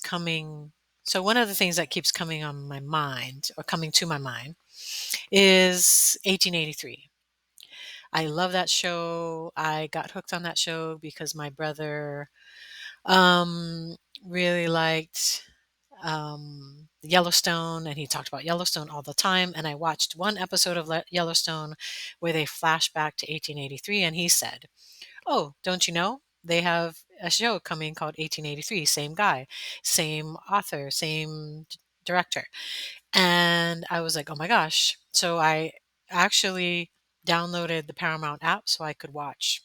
coming so one of the things that keeps coming on my mind or coming to my mind is 1883. I love that show. I got hooked on that show because my brother um, really liked Yellowstone, and he talked about Yellowstone all the time. And I watched one episode of Yellowstone where they flash back to 1883, and he said, "Oh, don't you know? They have a show coming called 1883. Same guy, same author, same director." And I was like, "Oh my gosh." So I actually downloaded the Paramount app so I could watch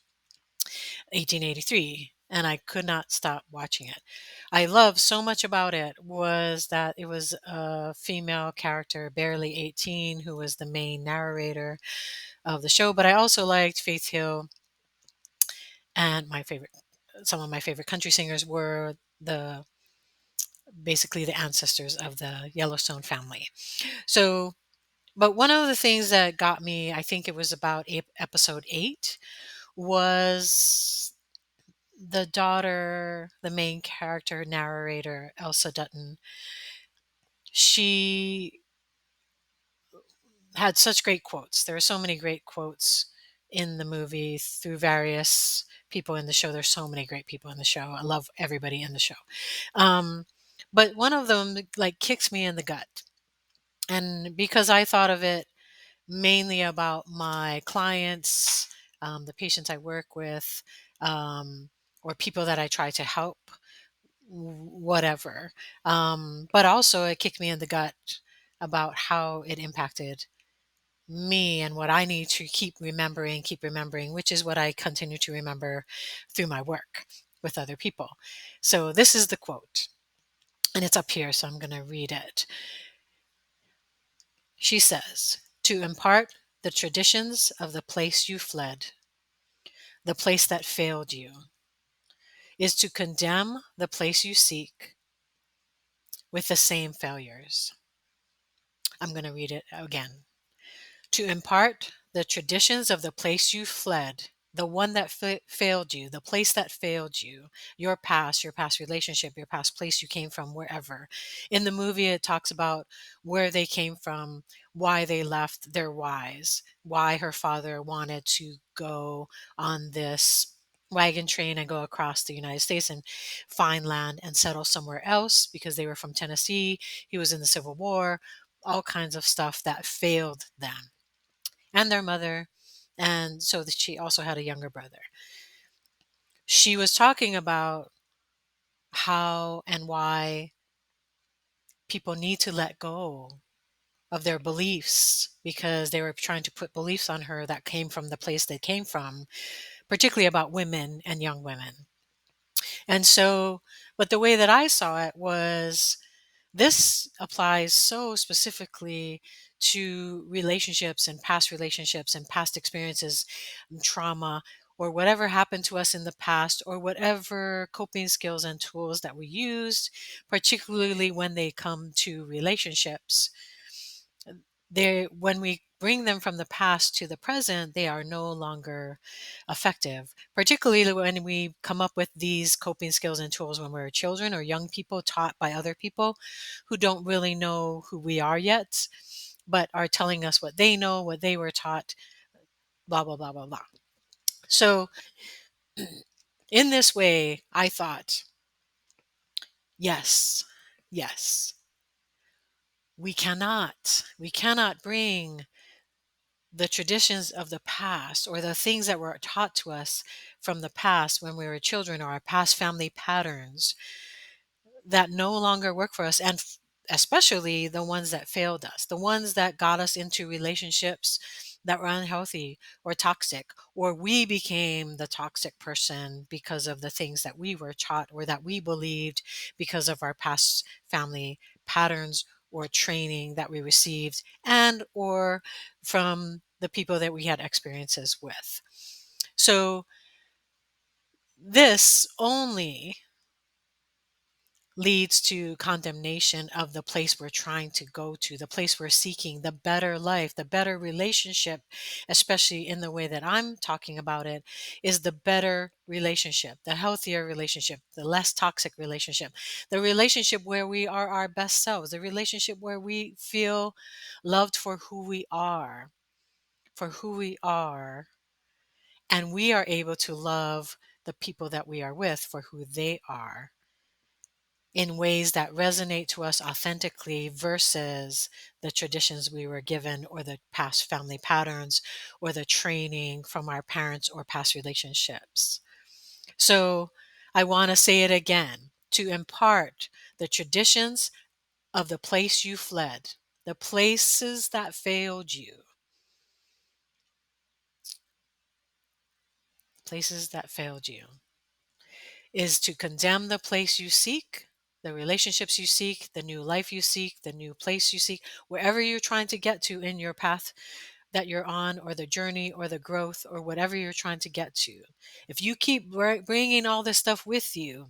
1883, and I could not stop watching it. I love so much about it was that it was a female character, barely 18, who was the main narrator of the show. But I also liked Faith Hill, and some of my favorite country singers were the basically the ancestors of the Yellowstone family. So, but one of the things that got me, I think it was about episode 8, was the daughter, the main character narrator, Elsa Dutton. She had such great quotes. There are so many great quotes in the movie through various people in the show. There's so many great people in the show. I love everybody in the show. Um, but one of them like kicks me in the gut. And because I thought of it mainly about my clients, the patients I work with, or people that I try to help, whatever. But also, it kicked me in the gut about how it impacted me and what I need to keep remembering, which is what I continue to remember through my work with other people. So, this is the quote, and it's up here, so I'm going to read it. She says, "To impart the traditions of the place you fled, the place that failed you, is to condemn the place you seek with the same failures." I'm going to read it again. "To impart the traditions of the place you fled, the one that failed you, the place that failed you, your past relationship, your past place you came from, wherever." In the movie, it talks about where they came from, why they left, their whys, why her father wanted to go on this wagon train and go across the United States and find land and settle somewhere else because they were from Tennessee. He was in the Civil War, all kinds of stuff that failed them and their mother. And so that she also had a younger brother. She was talking about how and why people need to let go of their beliefs because they were trying to put beliefs on her that came from the place they came from, particularly about women and young women. And so, but the way that I saw it was this applies so specifically to relationships and past experiences and trauma, or whatever happened to us in the past, or whatever coping skills and tools that we used, particularly when they come to relationships. When we bring them from the past to the present, they are no longer effective, particularly when we come up with these coping skills and tools when we're children or young people taught by other people who don't really know who we are yet, but are telling us what they know, what they were taught, blah, blah, blah, blah, blah. So, in this way, I thought, yes, yes, we cannot bring the traditions of the past or the things that were taught to us from the past when we were children, or our past family patterns that no longer work for us, and especially the ones that failed us, the ones that got us into relationships that were unhealthy or toxic, or we became the toxic person because of the things that we were taught or that we believed because of our past family patterns or training that we received, and or from the people that we had experiences with. So this only leads to condemnation of the place we're trying to go to, the place we're seeking, the better life, the better relationship, especially in the way that I'm talking about it, is the better relationship, the healthier relationship, the less toxic relationship, the relationship where we are our best selves, the relationship where we feel loved for who we are, and we are able to love the people that we are with for who they are in ways that resonate to us authentically versus the traditions we were given or the past family patterns or the training from our parents or past relationships. So I want to say it again: to impart the traditions of the place you fled, the places that failed you, places that failed you, is to condemn the place you seek, the relationships you seek, the new life you seek, the new place you seek, wherever you're trying to get to in your path that you're on, or the journey or the growth or whatever you're trying to get to. If you keep bringing all this stuff with you,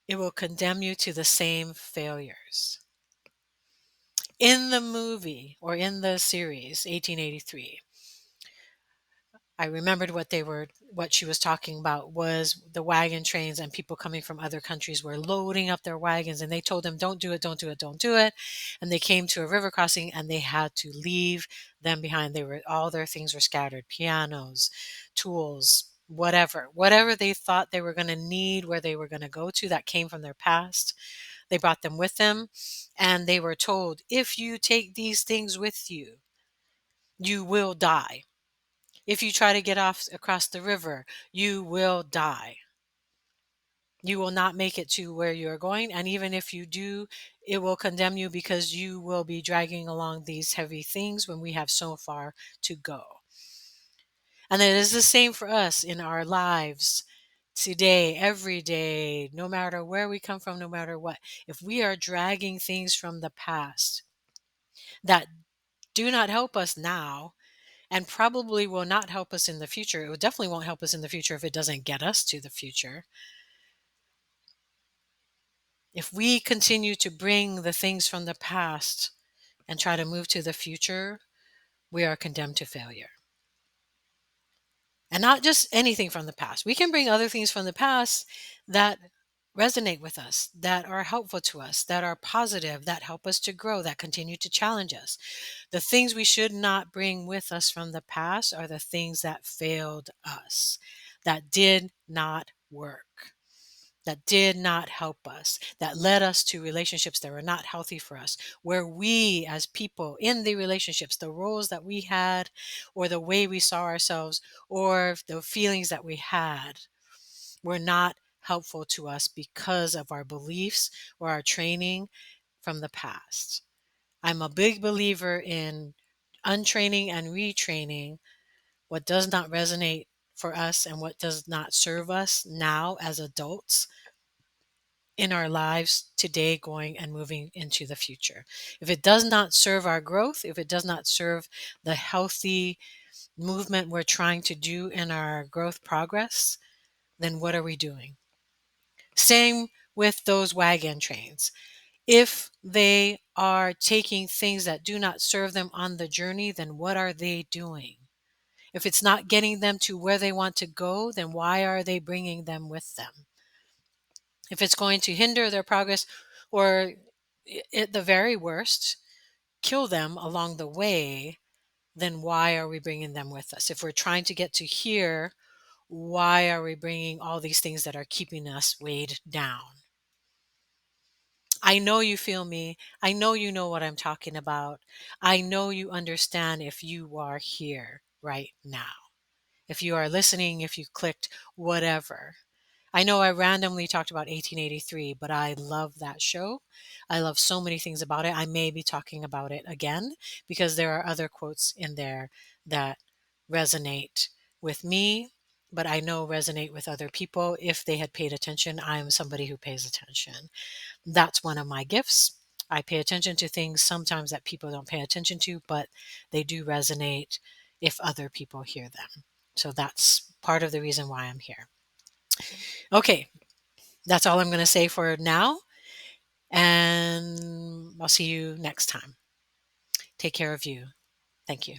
it will condemn you to the same failures. In the movie or in the series 1883, I remembered what she was talking about was the wagon trains, and people coming from other countries were loading up their wagons, and they told them, don't do it, don't do it, don't do it. And they came to a river crossing and they had to leave them behind. All their things were scattered: pianos, tools, whatever they thought they were going to need, where they were going to go to, that came from their past. They brought them with them, and they were told, if you take these things with you, you will die. If you try to get off across the river, you will die. You will not make it to where you are going. And even if you do, it will condemn you because you will be dragging along these heavy things when we have so far to go. And it is the same for us in our lives today, every day, no matter where we come from, no matter what. If we are dragging things from the past that do not help us now, and probably will not help us in the future. It definitely won't help us in the future if it doesn't get us to the future. If we continue to bring the things from the past and try to move to the future, we are condemned to failure. And not just anything from the past. We can bring other things from the past that resonate with us, that are helpful to us, that are positive, that help us to grow, that continue to challenge us. The things we should not bring with us from the past are the things that failed us, that did not work, that did not help us, that led us to relationships that were not healthy for us, where we as people in the relationships, the roles that we had, or the way we saw ourselves, or the feelings that we had, were not helpful to us because of our beliefs or our training from the past. I'm a big believer in untraining and retraining what does not resonate for us and what does not serve us now as adults in our lives today, going and moving into the future. If it does not serve our growth, if it does not serve the healthy movement we're trying to do in our growth progress, then what are we doing? Same with those wagon trains. If they are taking things that do not serve them on the journey, then what are they doing? If it's not getting them to where they want to go, then why are they bringing them with them? If it's going to hinder their progress, or at the very worst, kill them along the way, then why are we bringing them with us? If we're trying to get to here, why are we bringing all these things that are keeping us weighed down? I know you feel me. I know you know what I'm talking about. I know you understand if you are here right now. If you are listening, if you clicked, whatever. I know I randomly talked about 1883, but I love that show. I love so many things about it. I may be talking about it again because there are other quotes in there that resonate with me, but I know resonate with other people if they had paid attention. I'm somebody who pays attention. That's one of my gifts. I pay attention to things sometimes that people don't pay attention to, but they do resonate if other people hear them. So that's part of the reason why I'm here. Okay, That's all I'm going to say for now. And I'll see you next time. Take care of you. Thank you.